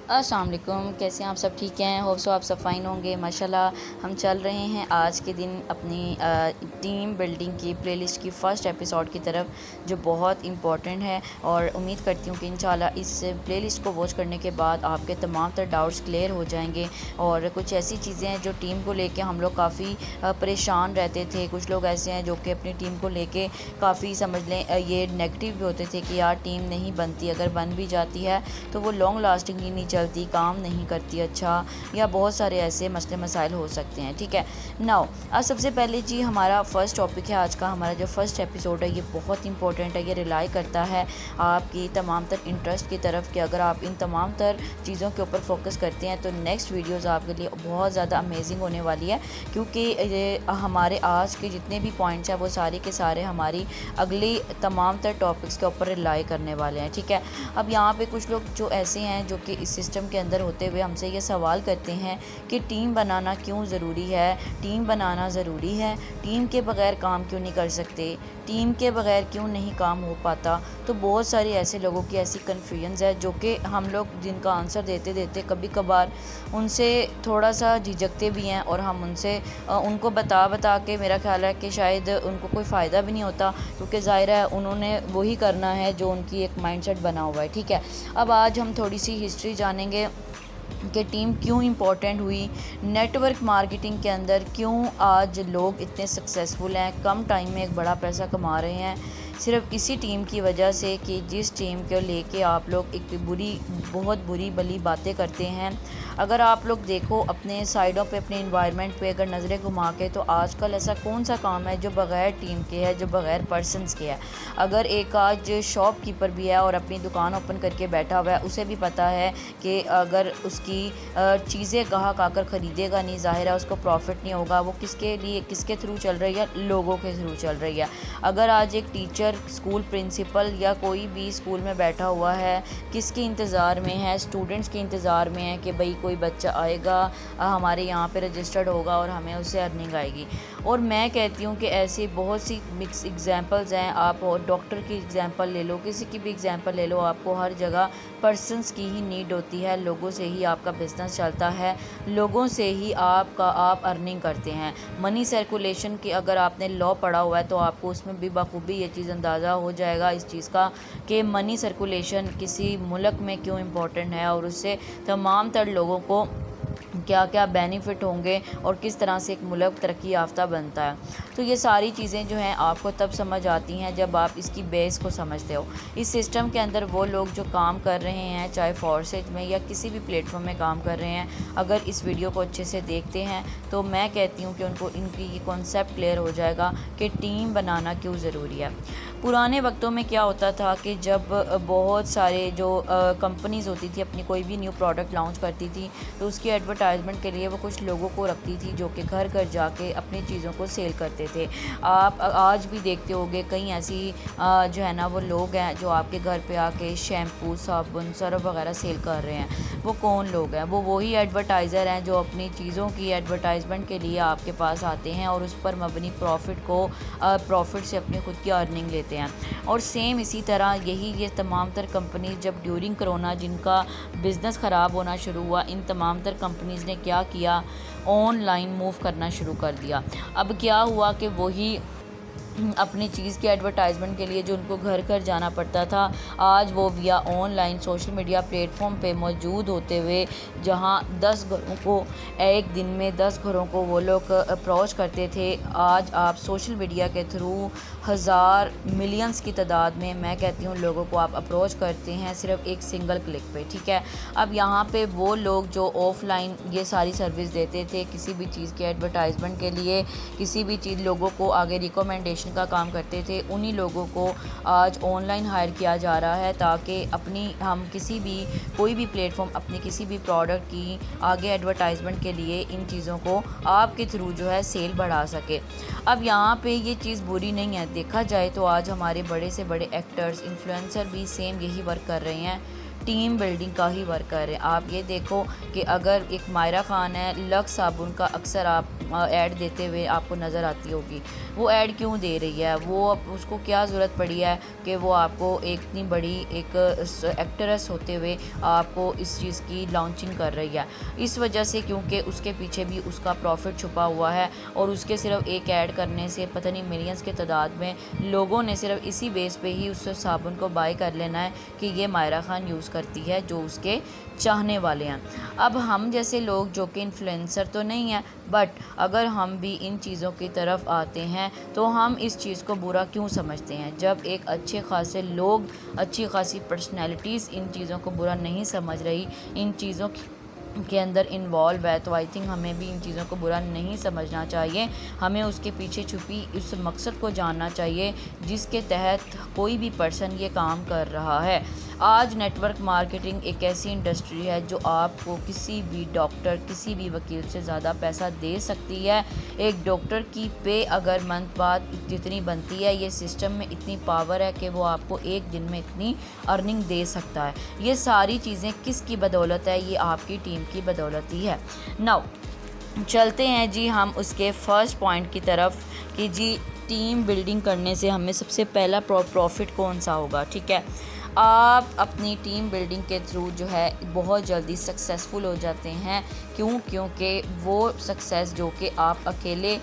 अस्सलाम वालेकुम, कैसे हैं आप सब? ठीक हैं? होप सो आप सब फ़ाइन होंगे। माशाल्लाह हम चल रहे हैं आज के दिन अपनी टीम बिल्डिंग की प्लेलिस्ट की फ़र्स्ट एपिसोड की तरफ, जो बहुत इम्पोर्टेंट है। और उम्मीद करती हूँ कि इंशाल्लाह इस प्लेलिस्ट को वॉच करने के बाद आपके तमाम तर डाउट्स क्लियर हो जाएंगे। और कुछ ऐसी चीज़ें हैं जो टीम को लेके हम लोग काफ़ी परेशान रहते थे। कुछ लोग ऐसे हैं जो कि अपनी टीम को लेके काफ़ी समझ लें ये नेगेटिव भी होते थे कि यार टीम नहीं बनती, अगर बन भी जाती है तो वो लॉन्ग लास्टिंगली नहीं चलती, काम नहीं करती अच्छा, या बहुत सारे ऐसे मसले मसाइल हो सकते हैं। ठीक है, नाउ आज सबसे पहले जी हमारा फर्स्ट टॉपिक है आज का। हमारा जो फर्स्ट एपिसोड है ये बहुत इंपॉर्टेंट है। ये रिलाई करता है आपकी तमाम तर इंटरेस्ट की तरफ कि अगर आप इन तमाम तर चीज़ों के ऊपर फोकस करते हैं तो नेक्स्ट वीडियोज़ आपके लिए बहुत ज़्यादा अमेजिंग होने वाली है, क्योंकि ये हमारे आज के जितने भी पॉइंट्स हैं वो सारे के सारे हमारी अगली तमाम तर टॉपिक्स के ऊपर रिलाई करने वाले हैं। ठीक है, अब यहाँ पे कुछ लोग जो ऐसे हैं जो कि इस सिस्टम के अंदर होते हुए हमसे ये सवाल करते हैं कि टीम बनाना क्यों ज़रूरी है, टीम बनाना ज़रूरी है, टीम के बगैर काम क्यों नहीं कर सकते, टीम के बगैर क्यों नहीं काम हो पाता। तो बहुत सारे ऐसे लोगों की ऐसी कन्फ्यूजन्स है जो कि हम लोग जिनका आंसर देते देते कभी कभार उनसे थोड़ा सा झिझकते भी हैं, और हम उनसे उनको बता के मेरा ख्याल है कि शायद उनको कोई फ़ायदा भी नहीं होता, क्योंकि ज़ाहिर है उन्होंने वही करना है जो उनकी एक माइंडसेट बना हुआ है। ठीक है, अब आज हम थोड़ी सी हिस्ट्री जानेंगे कि टीम क्यों इम्पोर्टेंट हुई, नेटवर्क मार्केटिंग के अंदर क्यों आज लोग इतने सक्सेसफुल हैं, कम टाइम में एक बड़ा पैसा कमा रहे हैं, सिर्फ इसी टीम की वजह से कि जिस टीम को लेके आप लोग एक बहुत बुरी भली बातें करते हैं। अगर आप लोग देखो अपने साइडों पे, अपने इन्वायरमेंट पे अगर नज़रें घुमा के, तो आजकल ऐसा कौन सा काम है जो बग़ैर टीम के है, जो बग़ैर पर्सनस के है। अगर एक आज शॉपकीपर भी है और अपनी दुकान ओपन करके बैठा हुआ है, उसे भी पता है कि अगर उसकी चीज़ें ग्राहक आकर ख़रीदेगा नहीं, ज़ाहिर है उसको प्रॉफिट नहीं होगा। वो किसके लिए, किसके थ्रू चल रही है? लोगों के थ्रू चल रही है। अगर आज एक टीचर, स्कूल प्रिंसिपल या कोई भी स्कूल में बैठा हुआ है, किसके इंतज़ार में है? स्टूडेंट्स के इंतज़ार में है कि भाई कोई बच्चा आएगा, हमारे यहाँ पे रजिस्टर्ड होगा और हमें उससे अर्निंग आएगी। और मैं कहती हूँ कि ऐसी बहुत सी मिक्स एग्जांपल्स हैं। आप डॉक्टर की एग्जांपल ले लो, किसी की भी एग्जांपल ले लो, आपको हर जगह पर्सनस की ही नीड होती है। लोगों से ही आपका बिज़नेस चलता है, लोगों से ही आप अर्निंग करते हैं। मनी सर्कुलेशन की अगर आपने लॉ पढ़ा हुआ है तो आपको उसमें भी बखूबी ये चीज़ अंदाज़ा हो जाएगा इस चीज़ का कि मनी सर्कुलेशन किसी मुल्क में क्यों इम्पोर्टेंट है, और उससे तमाम तर लोगों को क्या क्या बेनिफिट होंगे और किस तरह से एक मुल्क तरक्की याफ्ता बनता है। तो ये सारी चीज़ें जो हैं आपको तब समझ आती हैं जब आप इसकी बेस को समझते हो। इस सिस्टम के अंदर वो लोग जो काम कर रहे हैं, चाहे फोर्सेज में या किसी भी प्लेटफॉर्म में काम कर रहे हैं, अगर इस वीडियो को अच्छे से देखते हैं तो मैं कहती हूँ कि उनको इनकी ये कॉन्सेप्ट क्लियर हो जाएगा कि टीम बनाना क्यों ज़रूरी है। पुराने वक्तों में क्या होता था कि जब बहुत सारे जो कंपनीज़ होती थी अपनी कोई भी न्यू प्रोडक्ट लॉन्च करती थी, तो उसकी एडवर्टाइजमेंट के लिए वो कुछ लोगों को रखती थी जो कि घर घर जाके अपनी चीज़ों को सेल करते थे। आप आज भी देखते होंगे कई ऐसी जो है ना वो लोग हैं जो आपके घर पे आके शैम्पू, साबुन, सर्फ वगैरह सेल कर रहे हैं। वो कौन लोग हैं? वो वही एडवर्टाइज़र हैं जो अपनी चीज़ों की एडवर्टाइजमेंट के लिए आपके पास आते हैं और उस पर मबनी प्रॉफिट से अपनी खुद की अर्निंग लेते हैं। और सेम इसी तरह ये तमाम तर कंपनीज जब ड्यूरिंग कोरोना जिनका बिज़नेस ख़राब होना शुरू हुआ, इन तमाम तर कंपनीज़ ने क्या किया? ऑनलाइन मूव करना शुरू कर दिया। अब क्या हुआ कि वही अपनी चीज़ की एडवर्टाइजमेंट के लिए जो उनको घर घर जाना पड़ता था, आज वो विया ऑनलाइन सोशल मीडिया प्लेटफॉर्म पे मौजूद होते हुए, जहां 10 घरों को एक दिन में 10 घरों को वो लोग अप्रोच करते थे, आज आप सोशल मीडिया के थ्रू हज़ार मिलियंस की तादाद में, मैं कहती हूँ, लोगों को आप अप्रोच करते हैं सिर्फ एक सिंगल क्लिक पे। ठीक है, अब यहाँ पे वो लोग जो ऑफलाइन ये सारी सर्विस देते थे किसी भी चीज़ की एडवर्टाइजमेंट के लिए, किसी भी चीज़ लोगों को आगे रिकमेंडेशन का काम करते थे, उन्हीं लोगों को आज ऑनलाइन हायर किया जा रहा है ताकि हम किसी भी कोई भी प्लेटफॉर्म अपनी किसी भी प्रोडक्ट की आगे एडवर्टाइजमेंट के लिए इन चीज़ों को आपके थ्रू जो है सेल बढ़ा सके। अब यहाँ पे ये चीज़ बुरी नहीं है, देखा जाए तो आज हमारे बड़े से बड़े एक्टर्स, इन्फ्लुएंसर भी सेम यही वर्क कर रहे हैं। टीम बिल्डिंग का ही वर्क कर रहे हैं। आप ये देखो कि अगर एक मायरा खान है, लक्स साबुन का अक्सर आप ऐड देते हुए आपको नज़र आती होगी। वो ऐड क्यों दे रही है? वो उसको क्या ज़रूरत पड़ी है कि वो आपको एक इतनी बड़ी एक एक्ट्रेस होते हुए आपको इस चीज़ की लॉन्चिंग कर रही है? इस वजह से क्योंकि उसके पीछे भी उसका प्रॉफिट छुपा हुआ है और उसके सिर्फ एक ऐड करने से पता नहीं मिलियंस के तादाद में लोगों ने सिर्फ इसी बेस पे ही उस साबुन को बाय कर लेना है कि ये मायरा खान यूज़ करती है, जो उसके चाहने वाले हैं। अब हम जैसे लोग जो कि इन्फ्लुएंसर तो नहीं है, बट अगर हम भी इन चीज़ों की तरफ आते हैं तो हम इस चीज़ को बुरा क्यों समझते हैं? जब एक अच्छे खासे लोग, अच्छी खासी पर्सनैलिटीज़ इन चीज़ों को बुरा नहीं समझ रही, इन चीज़ों के अंदर इन्वॉल्व है, तो आई थिंक हमें भी इन चीज़ों को बुरा नहीं समझना चाहिए। हमें उसके पीछे छुपी उस मकसद को जानना चाहिए जिसके तहत कोई भी पर्सन ये काम कर रहा है। आज नेटवर्क मार्केटिंग एक ऐसी इंडस्ट्री है जो आपको किसी भी डॉक्टर, किसी भी वकील से ज़्यादा पैसा दे सकती है। एक डॉक्टर की पे अगर मंथ बाद जितनी बनती है, ये सिस्टम में इतनी पावर है कि वो आपको एक दिन में इतनी अर्निंग दे सकता है। ये सारी चीज़ें किसकी बदौलत है? ये आपकी टीम की बदौलत ही है। नाउ चलते हैं जी हम उसके फर्स्ट पॉइंट की तरफ कि जी टीम बिल्डिंग करने से हमें सबसे पहला प्रॉफिट कौन सा होगा। ठीक है, आप अपनी टीम बिल्डिंग के थ्रू जो है बहुत जल्दी सक्सेसफुल हो जाते हैं। क्योंकि वो सक्सेस जो कि आप अकेले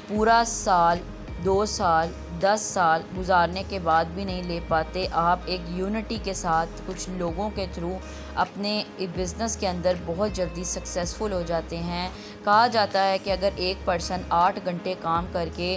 पूरा साल, 2 साल, 10 साल गुजारने के बाद भी नहीं ले पाते, आप एक यूनिटी के साथ कुछ लोगों के थ्रू अपने बिज़नेस के अंदर बहुत जल्दी सक्सेसफुल हो जाते हैं। कहा जाता है कि अगर एक पर्सन 8 घंटे काम करके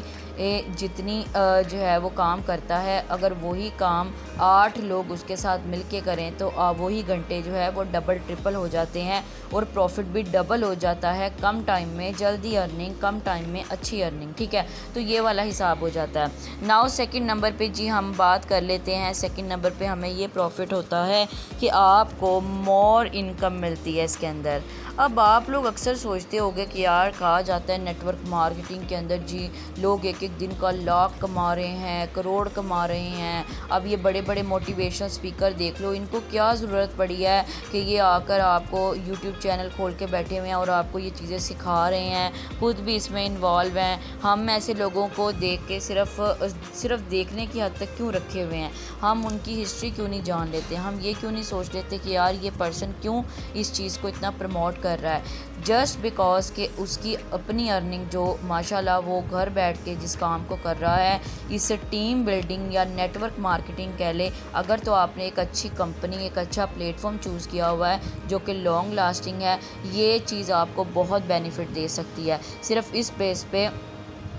जितनी जो है वो काम करता है, अगर वही काम 8 लोग उसके साथ मिलके करें तो वही घंटे जो है वो डबल ट्रिपल हो जाते हैं और प्रॉफिट भी डबल हो जाता है। कम टाइम में जल्दी अर्निंग, कम टाइम में अच्छी अर्निंग। ठीक है, तो ये वाला हिसाब हो जाता है। नाउ सेकंड नंबर पे जी हम बात कर लेते हैं। सेकंड नंबर पे हमें ये प्रॉफिट होता है कि आपको मोर इनकम मिलती है इसके अंदर। अब आप लोग अक्सर सोचते होंगे कि यार कहा जाता है नेटवर्क मार्केटिंग के अंदर जी लोग एक एक दिन का लाख कमा रहे हैं, करोड़ कमा रहे हैं। अब ये बड़े बड़े मोटिवेशनल स्पीकर देख लो, इनको क्या ज़रूरत पड़ी है कि ये आकर आपको यूट्यूब चैनल खोल के बैठे हुए हैं और आपको ये चीज़ें सिखा रहे हैं, खुद भी इसमें इन्वॉल्व हैं। हम ऐसे लोगों को देख के सिर्फ देखने की हद तक क्यों रखे हुए हैं? हम उनकी हिस्ट्री क्यों नहीं जान लेते? हम ये क्यों नहीं सोच लेते कि यार ये पर्सन क्यों इस चीज़ को इतना प्रमोट कर रहा है? जस्ट बिकॉज कि उसकी अपनी अर्निंग जो माशाल्लाह वो घर बैठ के जिस काम को कर रहा है, इस टीम बिल्डिंग या नेटवर्क मार्केटिंग कह ले अगर, तो आपने एक अच्छी कंपनी, एक अच्छा प्लेटफॉर्म चूज़ किया हुआ है जो कि लॉन्ग लास्टिंग है, ये चीज़ आपको बहुत बेनिफिट दे सकती है। सिर्फ इस बेस पे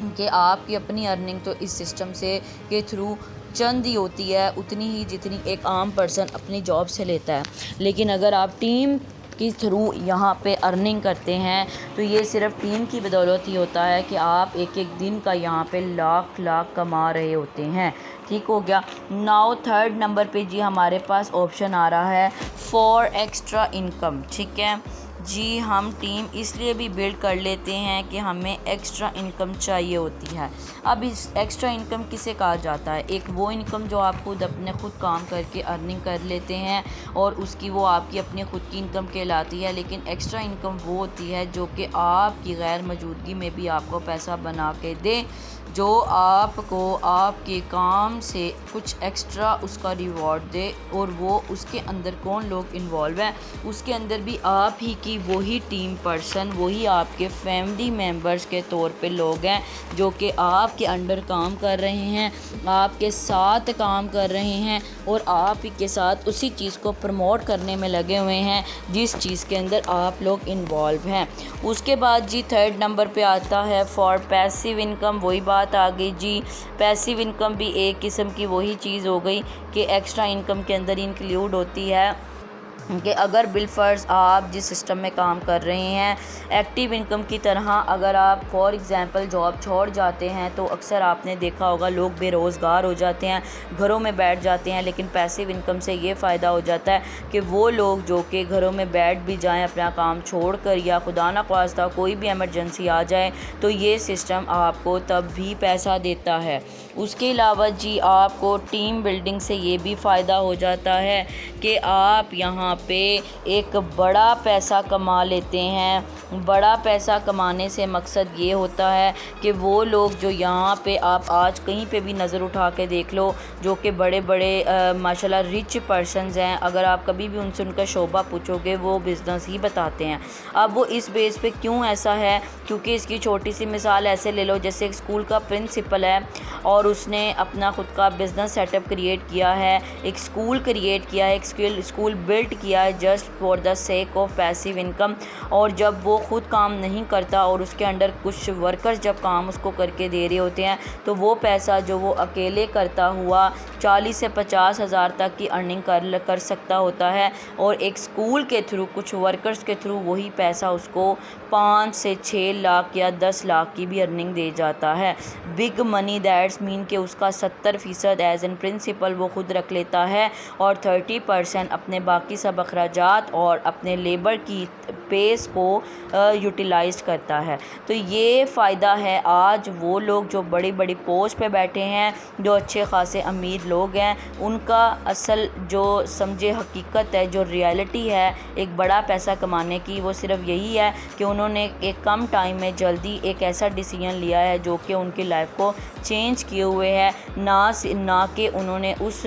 कि आपकी अपनी अर्निंग तो इस सिस्टम से के थ्रू चंद ही होती है, उतनी ही जितनी एक आम पर्सन अपनी जॉब से लेता है। लेकिन अगर आप टीम के थ्रू यहाँ पे अर्निंग करते हैं तो ये सिर्फ टीम की बदौलत ही होता है कि आप एक एक दिन का यहाँ पे लाख लाख कमा रहे होते हैं। ठीक हो गया। नाउ थर्ड नंबर पे जी हमारे पास ऑप्शन आ रहा है फॉर एक्स्ट्रा इनकम। ठीक है जी, हम टीम इसलिए भी बिल्ड कर लेते हैं कि हमें एक्स्ट्रा इनकम चाहिए होती है। अब इस एक्स्ट्रा इनकम किसे कहा जाता है? एक वो इनकम जो आप खुद काम करके अर्निंग कर लेते हैं और उसकी वो आपकी अपनी खुद की इनकम कहलाती है। लेकिन एक्स्ट्रा इनकम वो होती है जो कि आपकी गैर मौजूदगी में भी आपको पैसा बना के दे, जो आपको आपके काम से कुछ एक्स्ट्रा उसका रिवॉर्ड दे। और वो उसके अंदर कौन लोग इन्वॉल्व हैं? उसके अंदर भी आप ही की वही टीम पर्सन, वही आपके फैमिली मेम्बर्स के तौर पे लोग हैं जो कि आपके अंडर काम कर रहे हैं, आपके साथ काम कर रहे हैं और आप ही के साथ उसी चीज़ को प्रमोट करने में लगे हुए हैं जिस चीज़ के अंदर आप लोग इन्वॉल्व हैं। उसके बाद जी थर्ड नंबर पे आता है फॉर पैसिव इनकम। वही बात आ गई जी, पैसिव इनकम भी एक किस्म की वही चीज़ हो गई कि एक्स्ट्रा इनकम के अंदर इंक्लूड होती है कि अगर बिलफ़र्ज़ आप जिस सिस्टम में काम कर रहे हैं एक्टिव इनकम की तरह अगर आप फॉर एग्ज़ाम्पल जॉब छोड़ जाते हैं तो अक्सर आपने देखा होगा लोग बेरोज़गार हो जाते हैं, घरों में बैठ जाते हैं। लेकिन पैसिव इनकम से ये फ़ायदा हो जाता है कि वो लोग जो कि घरों में बैठ भी जाएं अपना काम छोड़कर, या खुदा ना ख्वास्ता कोई भी इमरजेंसी आ जाए तो ये सिस्टम आपको तब भी पैसा देता है। उसके अलावा जी आपको टीम बिल्डिंग से ये भी फ़ायदा हो जाता है कि आप यहाँ पे एक बड़ा पैसा कमा लेते हैं। बड़ा पैसा कमाने से मकसद ये होता है कि वो लोग जो यहाँ पे आप आज कहीं पे भी नज़र उठा के देख लो जो कि बड़े बड़े माशाल्लाह रिच पर्सनस हैं, अगर आप कभी भी उनसे उनका शोबा पूछोगे वो बिज़नेस ही बताते हैं। अब वो इस बेस पे क्यों ऐसा है, क्योंकि इसकी छोटी सी मिसाल ऐसे ले लो जैसे एक स्कूल का प्रिंसिपल है और उसने अपना ख़ुद का बिज़नेस सेटअप क्रिएट किया है, एक स्कूल क्रिएट किया है, एक स्कूल बिल्ट किया है just for the sake of passive income. और जब वो ख़ुद काम नहीं करता और उसके अंडर कुछ वर्कर्स जब काम उसको करके दे रहे होते हैं तो वो पैसा जो वो अकेले करता हुआ 40 से 50 हज़ार तक की अर्निंग कर सकता होता है, और एक स्कूल के थ्रू कुछ वर्कर्स के थ्रू वही पैसा उसको 5 से 6 लाख या 10 लाख की भी अर्निंग दे जाता है। बिग मनी दैट्स मीन कि उसका 70% एज एन प्रिंसिपल वो ख़ुद रख लेता है और 30% अपने बाकी सब अखराजात और अपने लेबर की पेस को यूटिलाइज करता है। तो ये फ़ायदा है आज वो लोग जो बड़ी बड़ी पोस्ट पे बैठे हैं, जो अच्छे खासे अमीर लोग हैं, उनका असल जो समझे हकीकत है, जो रियलिटी है एक बड़ा पैसा कमाने की, वो सिर्फ यही है कि उन्होंने एक कम टाइम में जल्दी एक ऐसा डिसीजन लिया है जो कि उनकी लाइफ को चेंज किए हुए है, ना कि उन्होंने उस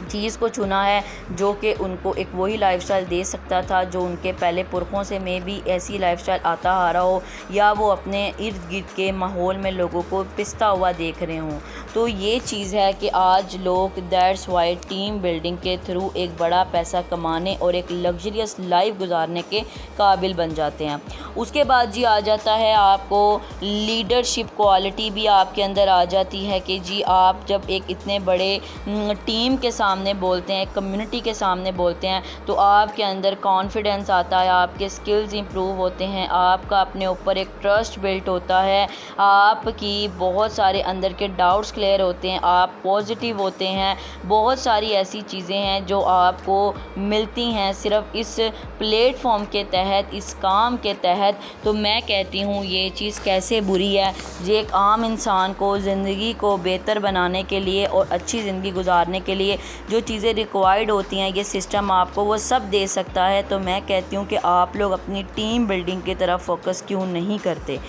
चीज़ को चुना है जो कि उनको एक वही लाइफस्टाइल दे सकता था जो उनके पहले पुरखों से में भी ऐसी लाइफस्टाइल आता आ रहा हो, या वो अपने इर्द गिर्द के माहौल में लोगों को पिसता हुआ देख रहे हों। तो ये चीज़ है कि आज लोग दैट्स वाई टीम बिल्डिंग के थ्रू एक बड़ा पैसा कमाने और एक लग्जरियस लाइफ गुजारने के काबिल बन जाते हैं। उसके बाद जी आ जाता है आपको लीडरशिप क्वालिटी भी आपके अंदर आ जाती है कि जी आप जब एक इतने बड़े टीम के सामने बोलते हैं, कम्युनिटी के सामने बोलते हैं, तो आपके अंदर कॉन्फिडेंस आता है, आपके स्किल्स इंप्रूव होते हैं, आपका अपने ऊपर एक ट्रस्ट बिल्ट होता है, आपकी बहुत सारे अंदर के डाउट्स क्लियर होते हैं, आप पॉजिटिव होते हैं। बहुत सारी ऐसी चीज़ें हैं जो आपको मिलती हैं सिर्फ इस प्लेटफॉर्म के तहत, इस काम के तहत। तो मैं कहती हूँ ये चीज़ कैसे बुरी है, ये एक आम इंसान को ज़िंदगी को बेहतर बनाने के लिए और अच्छी ज़िंदगी गुजारने के लिए जो चीज़ें रिक्वायर्ड होती हैं ये सिस्टम आपको वो सब दे सकता है। तो मैं कहती हूँ कि आप लोग अपनी टीम बिल्डिंग की तरफ फोकस क्यों नहीं करते।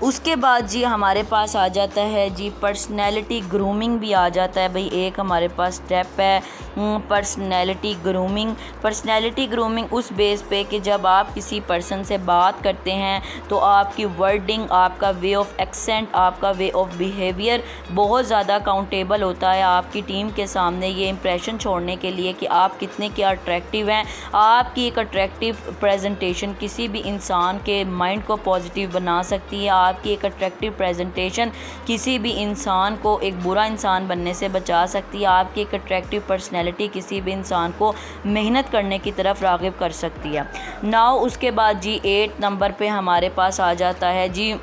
उसके बाद जी हमारे पास आ जाता है जी पर्सनैलिटी ग्रूमिंग भी आ जाता है। भाई एक हमारे पास स्टेप है पर्सनैलिटी ग्रूमिंग। पर्सनैलिटी ग्रूमिंग उस बेस पे कि जब आप किसी पर्सन से बात करते हैं तो आपकी वर्डिंग, आपका वे ऑफ एक्सेंट, आपका वे ऑफ बिहेवियर बहुत ज़्यादा काउंटेबल होता है आपकी टीम के सामने, ये इंप्रेशन छोड़ने के लिए कि आप कितने क्या अट्रैक्टिव हैं। आपकी एक अट्रैक्टिव प्रेजेंटेशन किसी भी इंसान के माइंड को पॉजिटिव बना सकती है। आपकी एक अट्रैक्टिव प्रेजेंटेशन किसी भी इंसान को एक बुरा इंसान बनने से बचा सकती है। आपकी एक अट्रैक्टिव पर्सनैलिटी किसी भी इंसान को मेहनत करने की तरफ राग़िब कर सकती है। नाउ उसके बाद जी 8 नंबर पे हमारे पास आ जाता है जी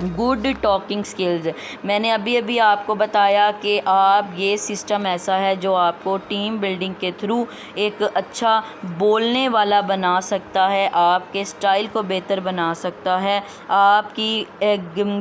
गुड टॉकिंग स्किल्स। मैंने अभी आपको बताया कि आप ये सिस्टम ऐसा है जो आपको टीम बिल्डिंग के थ्रू एक अच्छा बोलने वाला बना सकता है, आपके स्टाइल को बेहतर बना सकता है, आपकी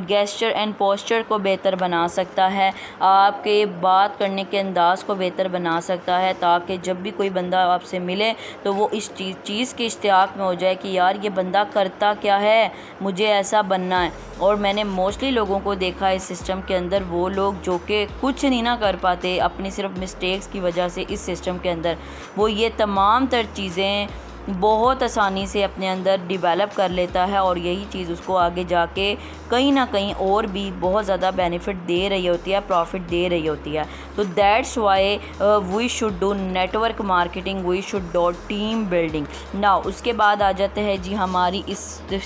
गेस्चर एंड पोस्चर को बेहतर बना सकता है, आपके बात करने के अंदाज़ को बेहतर बना सकता है, ताकि जब भी कोई बंदा आपसे मिले तो वो इस चीज़ के इश्तियाक में हो जाए कि यार ये बंदा करता क्या है, मुझे ऐसा बनना है। और मैंने मोस्टली लोगों को देखा है इस सिस्टम के अंदर, वो लोग जो कि कुछ नहीं ना कर पाते अपनी सिर्फ मिस्टेक्स की वजह से, इस सिस्टम के अंदर वो ये तमाम तर चीज़ें बहुत आसानी से अपने अंदर डेवलप कर लेता है और यही चीज़ उसको आगे जाके कहीं ना कहीं और भी बहुत ज़्यादा बेनिफिट दे रही होती है, प्रॉफिट दे रही होती है। तो that's why we should do network marketing, we should do team building. ना उसके बाद आ जाते हैं जी हमारी इस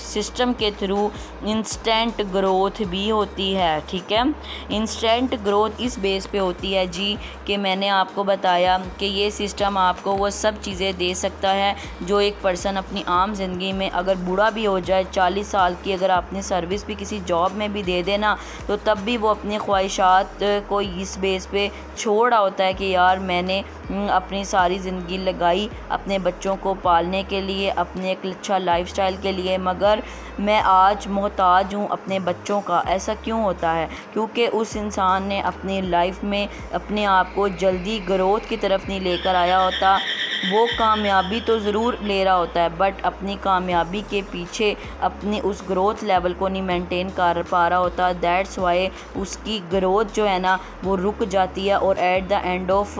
सिस्टम के थ्रू इंस्टेंट ग्रोथ भी होती है। ठीक है, इंस्टेंट ग्रोथ इस बेस पे होती है जी कि मैंने आपको बताया कि ये सिस्टम आपको वो सब चीज़ें दे सकता है जो एक पर्सन अपनी आम ज़िंदगी में अगर बूढ़ा भी हो जाए, 40 साल की अगर आपने सर्विस भी किसी जॉब में भी दे देना, तो तब भी वो अपनी ख्वाहिशात को इस बेस पे छोड़ा होता है कि यार मैंने अपनी सारी ज़िंदगी लगाई अपने बच्चों को पालने के लिए, अपने एक अच्छा लाइफस्टाइल के लिए, मगर मैं आज मोहताज हूँ अपने बच्चों का। ऐसा क्यों होता है? क्योंकि उस इंसान ने अपनी लाइफ में अपने आप को जल्दी ग्रोथ की तरफ नहीं लेकर आया होता। वो कामयाबी तो ज़रूर ले रहा होता है बट अपनी कामयाबी के पीछे अपनी उस ग्रोथ लेवल को नहीं मेंटेन कर पा रहा होता। दैट्स वाई उसकी ग्रोथ जो है ना वो रुक जाती है और at the end of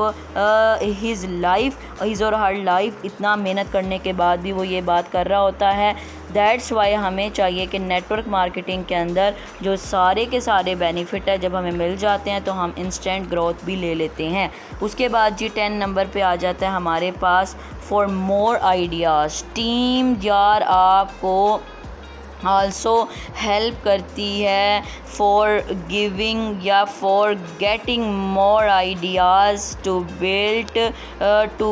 his life, his और हर लाइफ, इतना मेहनत करने के बाद भी वो ये बात कर रहा होता है। दैट्स वाई हमें चाहिए कि नेटवर्क मार्केटिंग के अंदर जो सारे के सारे बेनिफिट है जब हमें मिल जाते हैं तो हम इंस्टेंट ग्रोथ भी ले लेते हैं। उसके बाद जी 10 नंबर पे आ जाता है हमारे पास फॉर मोर आइडियाज़। टीम यार आपको आल्सो हेल्प करती है फॉर गिविंग या for getting more ideas to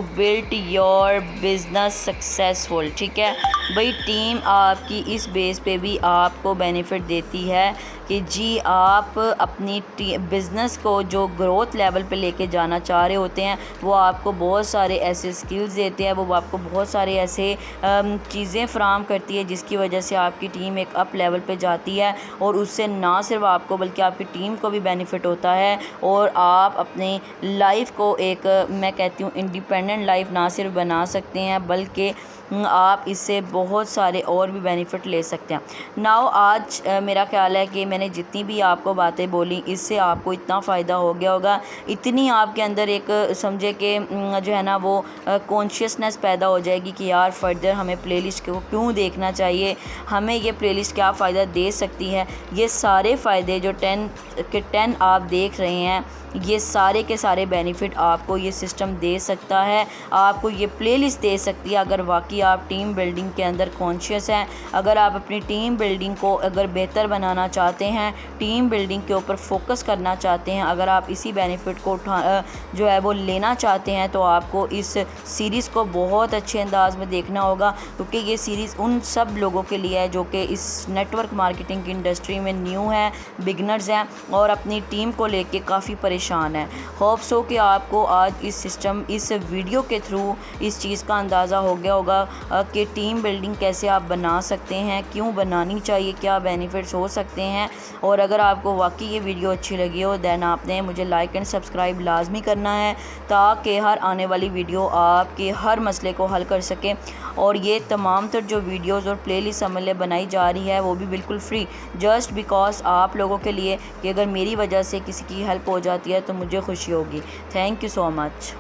build your business successful. ठीक है भाई, टीम आपकी इस बेस पे भी आपको बेनिफिट देती है कि जी आप अपनी बिज़नेस को जो ग्रोथ लेवल पे लेके जाना चाह रहे होते हैं वो आपको बहुत सारे ऐसे स्किल्स देते हैं, वो आपको बहुत सारे ऐसे चीज़ें फ़राहम करती है जिसकी वजह से आपकी टीम एक अप लेवल पे जाती है और उससे ना सिर्फ आपको बल्कि आपकी टीम को भी बेनिफिट होता है और आप अपनी लाइफ को एक, मैं कहती हूँ, इंडिपेंडेंट लाइफ ना सिर्फ बना सकते हैं बल्कि आप इससे बहुत सारे और भी बेनिफिट ले सकते हैं। नाउ आज मेरा ख्याल है कि मैंने जितनी भी आपको बातें बोली इससे आपको इतना फ़ायदा हो गया होगा, इतनी आपके अंदर एक समझे कि जो है ना वो कॉन्शियसनेस पैदा हो जाएगी कि यार फर्दर हमें प्लेलिस्ट को क्यों देखना चाहिए, हमें ये प्लेलिस्ट क्या फ़ायदा दे सकती है। ये सारे फ़ायदे जो 10 के 10 आप देख रहे हैं, ये सारे के सारे बेनिफिट आपको ये सिस्टम दे सकता है, आपको ये प्लेलिस्ट दे सकती है अगर वाकई आप टीम बिल्डिंग के अंदर कॉन्शियस हैं। अगर आप अपनी टीम बिल्डिंग को अगर बेहतर बनाना चाहते हैं, टीम बिल्डिंग के ऊपर फोकस करना चाहते हैं, अगर आप इसी बेनिफिट को जो है वो लेना चाहते हैं तो आपको इस सीरीज़ को बहुत अच्छे अंदाज में देखना होगा क्योंकि ये सीरीज़ उन सब लोगों के लिए है जो कि इस नेटवर्क मार्केटिंग की इंडस्ट्री में न्यू हैं, बिगनर्स हैं और अपनी टीम को लेके काफ़ी परेशान है। होप सो कि आपको आज इस वीडियो के थ्रू इस चीज़ का अंदाज़ा हो गया होगा कि टीम बिल्डिंग कैसे आप बना सकते हैं, क्यों बनानी चाहिए, क्या बेनिफिट्स हो सकते हैं। और अगर आपको वाकई ये वीडियो अच्छी लगी हो दैन आपने मुझे लाइक एंड सब्सक्राइब लाजमी करना है ताकि हर आने वाली वीडियो आपके हर मसले को हल कर सके। और ये तमाम तर जो वीडियोज़ और प्लेलिस्ट अमले बनाई जा रही है वो भी बिल्कुल फ्री, जस्ट बिकॉज आप लोगों के लिए कि अगर मेरी वजह से किसी की हेल्प हो जाती है तो मुझे खुशी होगी। Thank you so much.